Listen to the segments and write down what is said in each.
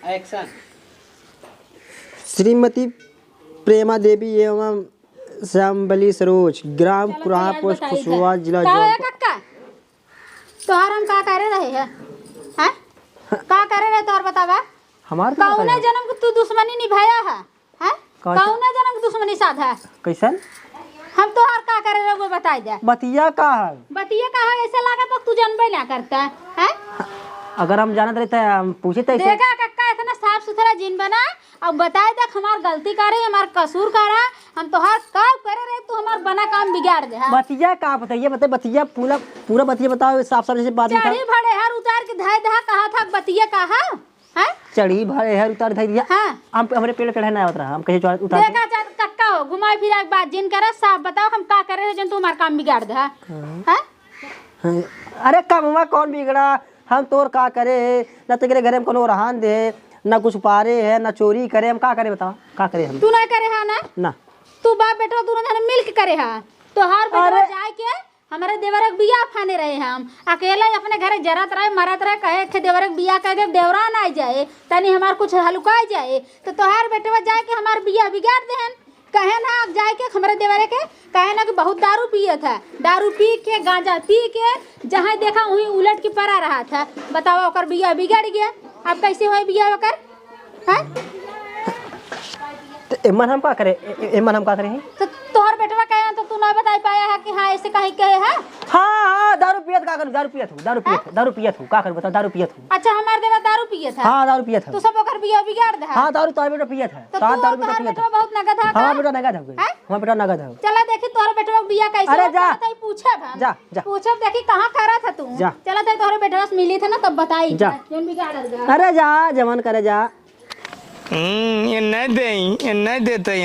Action. Shrimati प्रेमा देवी एवं श्यामबली सरोज, ग्राम कुराहा, post खुशवा, जिला कक्का तोहार हम का करे रहे हैं? हैं का करे रहे तोहार बतावा? हमार कौने जन्म तू दुश्मनी निभाया है? हैं कौने जन्म दुश्मनी साधा? कैसन हम तोहार का करे रहे वो बताई दे। बतिया का है? बतिया का है ऐसे लगा तो तू जानबे ना करता है। अगर हम जानत रहते हम पूछे तो देखा कक्का इतना साफ सुथरा जिन बना अब बताए देख हमार गलती करे हमार कसूर करा हम तोहार का करे रहे तू हमार बना काम बिगाड़ दे। बतिया का बताइए बता बतिया पूरा बतिया बताओ साफ साफ जैसे बात चढ़ी भड़े हर उतार के धाय दहा कहा था बतिया कहा है चढ़ी भड़े हर उतार धाय दिया। हां हम हमरे पेड़ चढ़े ना उतरा हम कैसे उतार देखा कक्का हो घुमाई फिरा के बात जिन करे साफ बताओ हम का करे रहे जन तू हमार काम बिगाड़ दे। हैं अरे कमवा कौन बिगड़ा हम तोर का करे न तेरे घर में कोनो रहन दे ना कुछ पारे है ना चोरी करे हम का करे बताओ का करे हम तू ना करे हा ना तू बाप बेटा दोनों जने मिल के करे हा तो हर बेटा जाए के हमारे देवरक बियाह फाने रहे हम अकेला ही अपने घरे जरत रहे मरत रहे कहे थे देवरक बियाह कह दे देवरान आ जाए तनी हमार कुछ हलुका जाए तो तोहार बेटवा जाए के हमार बियाह बिगाड़ देहन कहे ना अब जाए के हमारे देवरे के कहे ना कि बहुत दारू पिए था दारू पी के गांजा पी के जहाँ देखा वहीं उलट के पड़ा रहा था बताओ ओकर बियाह बिगड़ गया अब कैसे हो बियाह ओकर हैं एमन हम का करे तो तोहर बेटवा कहे तो तू ना बता पाया है कि हां ऐसे कहीं कहे है। हां दारू पियत का कर दारू पियत हूं का कर बता दारू पियत हूं। अच्छा हमार देवा दारू पिए था? हां दारू पियत है। तू सब ओकर बियाह बिगाड़ दे। हां दारू तोहर बेटा पियत है तो दारू बेटा पियत है बहुत नगद है। हां बेटा नगद है हां बेटा नगद है। चला देखी तोहर बेटवा बियाह कैसे अरे जा पूछब हम जा पूछब देखी कहां करा था तू चला दे तोहर बेटवा से मिली था ना तब बताई जोन बिगाड़ दे। अरे जा जमन करे जा ये नहीं देते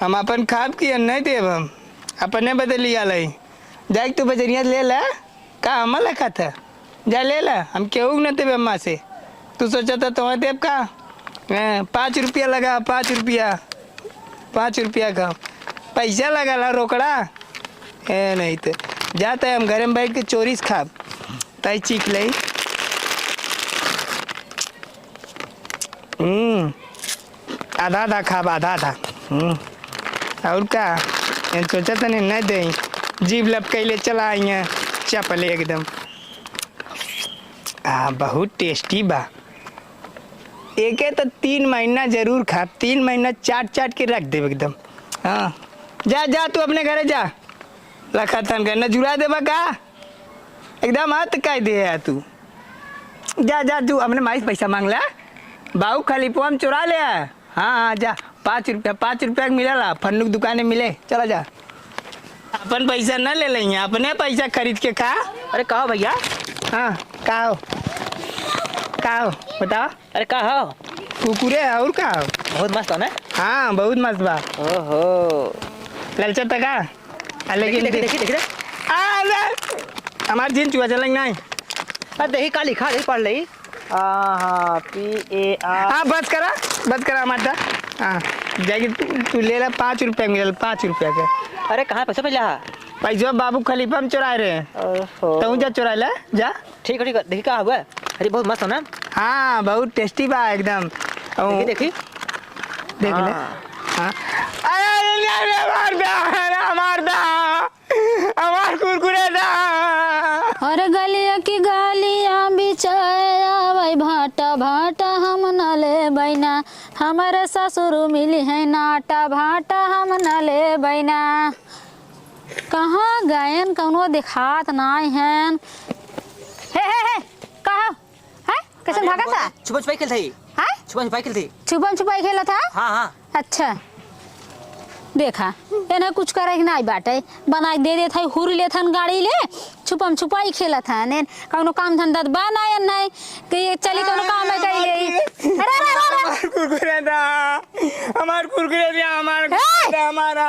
हम अपन खाब की नहीं देव हम अपने बदली आलई जाए तू बजरिया ले ला का हमल रखा था जा ले ला हम केहू न देवे अम्मा से तू सोचा था तुम्हें देव का 5 रुपया लगा 5 रुपया का पैसा लगा ला रोकड़ा है नहीं तो जाता है हम घर में बैठ के चोरी से खाब तई चीख लई आधा खाब आधा और का सोचा था नहीं दे जीभ लपकैले चला आई चपल एकदम बहुत टेस्टी बा एक तो 3 महीना जरूर खा 3 महीना चाट के रख दे एकदम। हाँ जा तू अपने घरे जा रखा था घर न जुड़ा देबा का एकदम हाथ कह दे तू जा तू अपने माई पैसा मांग ला बाबू खाली पोम चुरा ले। हाँ जा 5 रुपया मिला फन्नुक दुकाने मिले चला जा अपन पैसा न ले लेंगे अपने पैसा खरीद के खा। अरे कहो भैया हाँ कहो बताओ। अरे कहो कुकुरे और का बहुत मस्त है ना। हाँ बहुत मस्त बा ओहो ललचा तका लेकिन देखी हमार जीन चुआ चलेंगे नहीं। अरे देखी का लिखा नहीं पढ़ ली PAR। हाँ बस करा हमारा। हाँ जाएगी तू ले ला 5 रुपया मिलल 5 रुपया के। अरे कहाँ पैसा मिला पैसा बाबू खलीफा में चुराए रहे तो जा चुरा ले जा। ठीक है देखी कहाँ हुआ। अरे बहुत मस्त है ना। हाँ बहुत टेस्टी बा एकदम देखी देख ले। हाँ हमार कुरकुरे दा। अरे गलिया की गलिया बिचारा भाई भाटा हम न ले बैना हमारे ससुर मिली है नाटा भाटा हम न ले बैना कहाँ गायन कौनो दिखात नाई हैं। हे कहा है कैसे भागा था? छुपन छुपाई खेलता है। छुपन छुपाई खेला था। हाँ अच्छा देखा एना कुछ करे कि नहीं बाटे बनाई दे देत है हुर लेत हन गाड़ी ले छुपम छुपाई खेलत हन कौनो काम धंधा बनाय नहीं कि चली कौनो काम है कई हमार कुरकुरे दा हमारा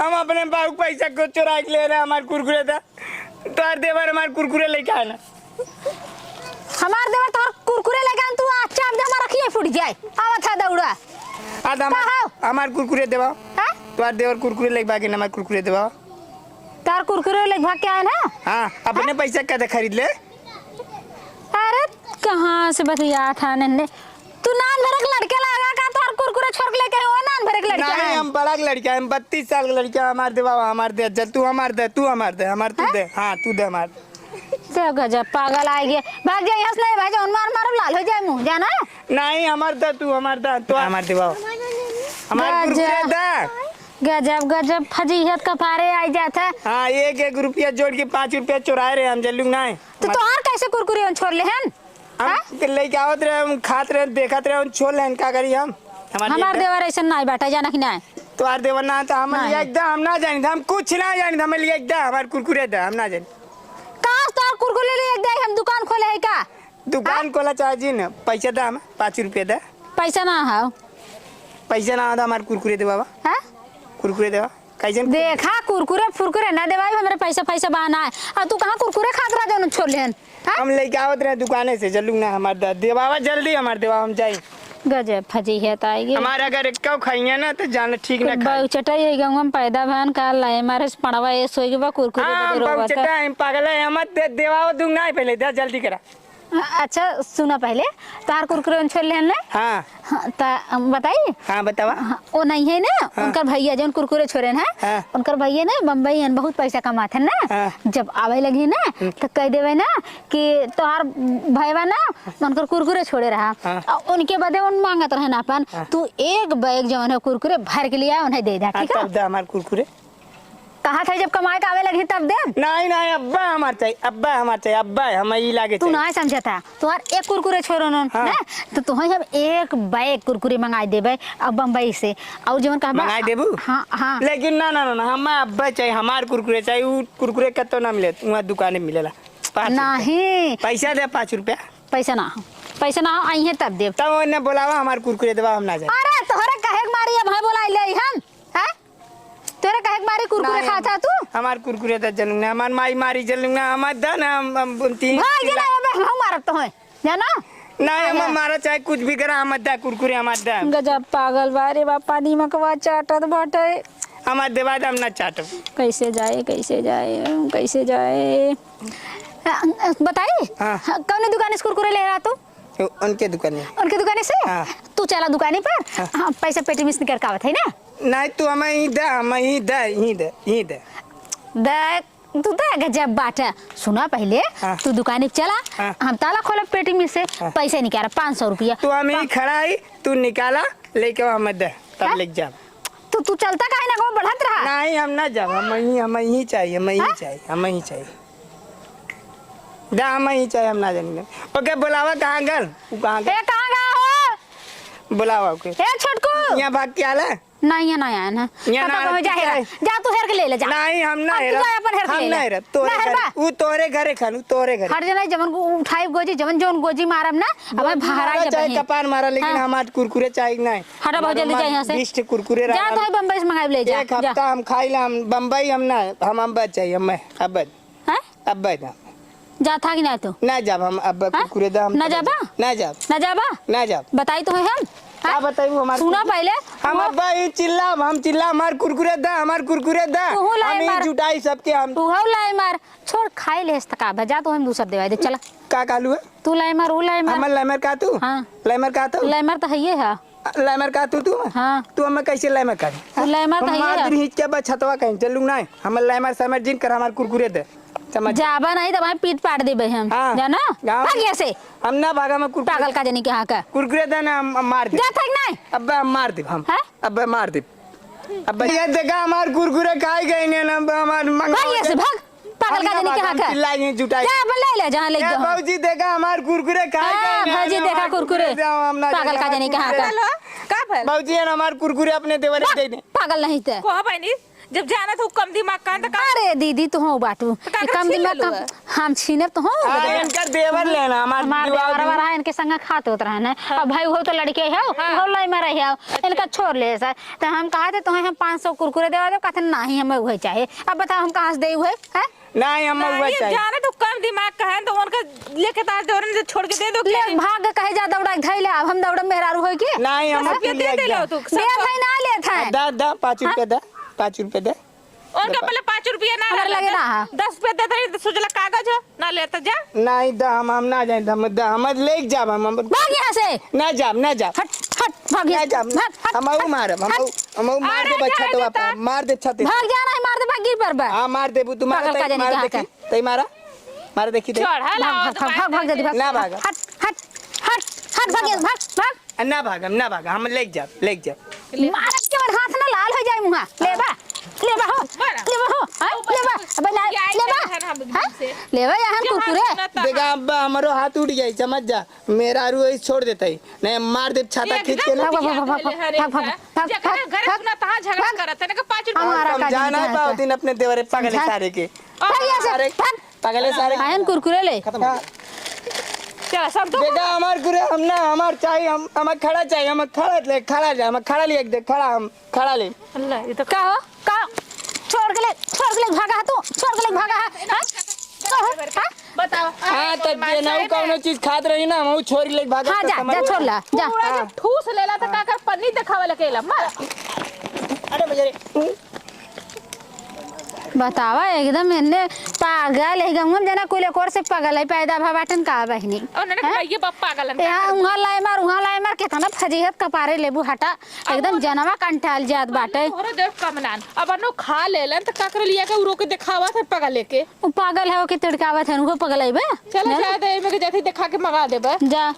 हम अपने बाबू पैसा को चुरा के ले रहे हमार कुरकुरे दा तोर देवर हमार कुरकुरे लेके आना हमार देवर तोर कुरकुरे लेके तू अच्छा दे हमारा रखिए फुट जाए आवत है दौड़ा हमार कुरकुरे देवा तोर देवर कुरकुरे लेके भागे हमार कुरकुरे देवा तार कुरकुरे लेके भाग के आए ना। हाँ अपने पैसा का खरीद ले। अरे कहाँ से बतिया था नन्हे तू नान भरक लड़के लगा का तोर कुरकुरे छोड़ के लेके वो नान भरक लड़के नहीं है हम बड़ा लड़का है, हम 32 साल का लड़का। हमार दे बाबा, हमार दे। चल तू हमार दे, तू हमार दे, हमार तू दे। हाँ तू दे हमार। से गजब पागल आ गया भाग जा यहाँ से नहीं भाई जान मार मार लाल हो जाए मुंह जाना नहीं हमार दे, तू हमार दे, तो हमार दे बाबा, हमार कुरकुरे दे। गजब गजब फजीहत का पारे आ जाता। हाँ 1-1 रुपया जोड़ के 5 रुपया चुराए रहे हम जल्लू ना। तो तोहार कैसे कुरकुरे छोड़ ले हन हम लेके आवत रहे, हम खात रहे, देखत रहे, हम छोड़ लेन का करी हम। हमार देवर ऐसा नहीं बैठा जाना कि नहीं तो आर देवर ना था हम लिया एकदम, हम ना जानी था, हम कुछ ना जानी था, हम लिया एकदम हमार कुरकुरे था, हम ना जानी। कहाँ तोहार कुरकुरे ले एकदम हम दुकान खोले है का दुकान खोला चाहे जी ना, पैसा था हम 5 रुपया था। पैसा ना है पैसा ना था हमार कुरकुरे दे बाबा, हैं कुरकुरे दे कैसे देखा कुरकुरे फुरकुरे ना देवाई हमारे पैसा पैसा बहाना है और तू कहाँ कुरकुरे खात रहा जो छोड़ लेन हम लेके आवत रहे दुकाने से जल्लू ना हमार दे बाबा, जल्दी हमार दे बाबा हम जाए। गजब फजीहत आएगी हमारे अगर एक कौ खाइए ना तो जाना ठीक ना खाए। बहु चटाई है गाँव में पैदा भन काल लाए मारे से पड़वा ये सोई के बा कुरकुरे हाँ दे बहुत रोवा चटा हम पागल है, हम देवा दूंगा ना पहले दे जल्दी करा। अच्छा सुना पहले तार कुरकुरे छोड़ लेन ना हाँ बताइए हाँ बतावा। वो नहीं है ना उनकर भैया जो कुरकुरे छोड़े हैं हाँ। उनकर भैया ना बम्बई हैं बहुत पैसा कमाते हैं ना हाँ। जब आवे लगी ना तो कह देवे ना कि तोहार भैया ना उनकर कुरकुरे छोड़े रहा हाँ। और उनके बदे उन मांगत रहे ना अपन तू एक बैग जो है कुरकुरे भर के लिया उन्हें दे दा ठीक है तब दे हमार कुरकुरे। कहा था जब कमाए का आवे लगी तब दे नहीं नहीं अब्बा हमार चाहिए, अब्बा हमार चाहिए, अब्बा हम ही लागे तू चाहिए। ना समझा था तुहार एक कुरकुरे छोड़ो ना हाँ। तो तुम्हें हम एक बैग कुरकुरे मंगाई देबे अब बम्बई से और जवन कहबा मंगाई देबू? हाँ हाँ लेकिन ना ना ना हम अब्बा चाहिए, हमार कुरकुरे चाहिए। वो कुरकुरे कतो ना मिले वहाँ दुकान में मिलेला 5 रुपया। नहीं पैसा दे 5 रुपया, पैसा ना हो आई है तब देव तब उन्हें बोलावा हमार कुरकुरे देवा हम ना जाए। अरे तोहरे कहे मारी अब बोला ले हम हैं तोरे कहे मारी कुरकुरे नहीं, खाता तू हमार कुरकुरे दा जलूंग ना, हमार माई मारी जलूंग ना, हमार दा ना हम 3 भाग गेला अब हम मारब तो है जाना नहीं हम हमारा चाहे कुछ भी करा हम दा कुरकुरे हमार दा गजब पागल बारे बापा नीमकवा चाटत बाटे हमार देवा हम ना चाटब। कैसे जाए बताइए हाँ। कौन दुकान से कुरकुरे ले रहा तू उनके दुकान में। उनके दुकान से हाँ। तू चला दुकाने पर हाँ। हाँ, पैसा पेटी में निकल का है ना नहीं तू हमें ही दे, हमें ही दे देख तू देख गजब बात है सुना पहले हाँ। तू दुकान पे चला हाँ। हम ताला खोला पेटी में से हाँ। पैसे निकाला 500 रुपया तू हमें ही खड़ा ही, तू निकाला लेके हमें दे हाँ? तब लेके जा। तू चलता काहे ना को बढ़त रहा नहीं हम ना जाब, हमें ही चाहिए, हमें ही चाहिए, हमें ही चाहिए दा, हमें ही चाहिए, हम ना जाएंगे। ओके बुलावा कहाँ गल, वो कहाँ गल ए कहां गया हो बुलावा ओके। ए छोटकू यहाँ भाग के आला नहीं है नहीं है ना यहाँ ना जा हेरा जा तू हेर के ले ले जा नहीं हम ना अब तू हेरा, जा अपन हेर के हम ले ना ले। हेरा, तोरे ना घर हेरबा। वो तोरे घरे खानू, तोरे घरे हर जना जमन को उठाई गोजी जमन जोन गोजी मारब ना अब भारा मारा जब चाहे कपार मारा, लेकिन हाँ। हमारे कुरकुरे चाहिए नहीं। हटा बहुत जल्दी जा यहाँ से 20 कुरकुरे जा तो बम्बई से मंगाई ले जा एक हफ्ता हम खाई ला, हम बम्बई हम ना, हम अब्बा चाहिए, हमें अब्बा हैं अब्बा ना जा था कि ना तू ना जाब, हम अब्बा हाँ? कुरकुरे दा हम ना जाबा? ना जाब, ना जाबा ना जाब। बताई तो है हम क्या बताइए हमारे सुना पहले हम अब्बा ही चिल्ला, हम चिल्ला हमार कुरकुरे दा, हमार कुरकुरे दा, तू लाई हम ही मार। जुटाई सबके हम तू हव लाई मार छोड़ खाई ले तका भजा तो हम दूसर देवाई दे चला का कालू है तू लाई मार वो लाई मार हमर लाइमर का तू हाँ। लाइमर का तू लाई मार तो है ये है लाइमर का तू हाँ तू हमें कैसे लाइमर कर तू लाई मार तो है हमार ये दिन हिच के बाद छतवा कहीं चलूंग ना, हमर लाइमर समझ जिन कर हमार कुरकुरे दे समझ। जाबा नहीं तो भाई पीट पाट देबे हम हाँ। जाना गाँव- भाग से हम ना भागा में पागल का जनी के हां का कुरकुरे दे ना, हम मार दे जा तक नहीं अब्बा हम मार दे, हम हैं? अब्बा मार दे। अब्बा ये देखा हमार कुरकुरे खाए गए ने ना, हमार भाग से भाग पागल का जनी के हां का चिल्लाई जुटाई जा अपन ले ले जहां ले जा बाबूजी देखा हमार कुरकुरे खाए हाँ, गए ने, भाजी देखा हमार कुरकुरे हम ना पागल का जनी के हां का का भल बाबूजी है ना हमार कुरकुरे अपने देवरे दे दे। पागल नहीं थे को बहनी जब जाना तो कम दिमाग का तो का अरे दीदी तो हो बाटू का ये कम छीन दिमाग लेलू का है? हम छीनब तो हो अरे इनका देवर लेना हमार हमार देवर वाला इनके संग खाते होत रहने अब भाई हो तो लड़के है हो लाई में रही इनका छोड़ ले सर तो हम कहा थे तुम्हें हम 500 कुरकुरे देवा दो कहते नहीं हमें वही चाहिए अब बताओ हम कहाँ से दे हुए हैं नहीं हम हुआ नहीं, चाहिए जाना तो कम दिमाग का है तो उनका लेके तार दौड़ने से छोड़ के दे दो ले भाग कहे जा दौड़ा धैले अब हम दौड़ा मेहरारू होई की नहीं हम रुपया दे दे लो तू दे भाई ना ले था दा 5 रुपए दे 5 रुपए दे उनका पहले 5 रुपया ना हमारे लगे ना। 10 रुपया देते रही तो सोचला कागज हो ना लेता जा। नहीं दा हम ना जाए हम ले जाब हम भाग यहाँ से। ना जाब हट हट भाग ना यहाँ जाब से। हट हम मारब हम मार दे बच्चा तो बाप मार दे छते भाग जाना है, मार दे भाग गिर पर बा। हां मार दे तू मार पागल का जाने मार कहाँ देखी तई मार देखी दे चढ़ है भाग भाग भाग जल्दी भाग। ना भाग। हट हट हट हट भाग यहाँ, भाग ना भाग हम ले जाब मारत के बाद हाथ ना लाल हो जाए मुहा। ले बा हो हाँ, ले बा यहाँ कुरकुरे। देखा अब्बा हमारो हाथ उठ जाए समझ जा मेरा रू ऐसे छोड़ देता है नहीं मार दे छाता खींच के ना समझाना है पाओ दिन अपने देवरे पगले सारे के पगले सारे कुरकुरे ले। चल सब तो देखा हमार गुरे हम ना हमार चाहिए हम खड़ा चाहिए हम खड़ा ले हम खड़ा ले देख खड़ा हम खड़ा ले अल्लाह ये तो का हो का छोड़ के ले भागा तू छोड़ के ले भागा हां बताओ। हां तो ये ना कोनो चीज खात रही ना हम छोरी ले भागा हां जा जा छोड़ ला जा। पूरा जब ठूस लेला तो का कर पन्नी दिखावे लकेला मार। अरे बजरे बतावा एकदम इन्ने पागल है गंगम जना कोले कोर से पागल है पैदा भवाटन का बहनी। और नने ये बाप पागल है यहाँ उहाँ लाए मार के तना फजीहत कपारे लेबू हटा एकदम जनवा कंठाल जात बाटे। और देख कमनान अब अनु खा लेलन त का कर लिया के उरो के दिखावा था पगल लेके उ पागल है ओ के तिड़कावत है उनको पगल है बे। चल जा दे में के जथी दिखा के मंगा देबे जा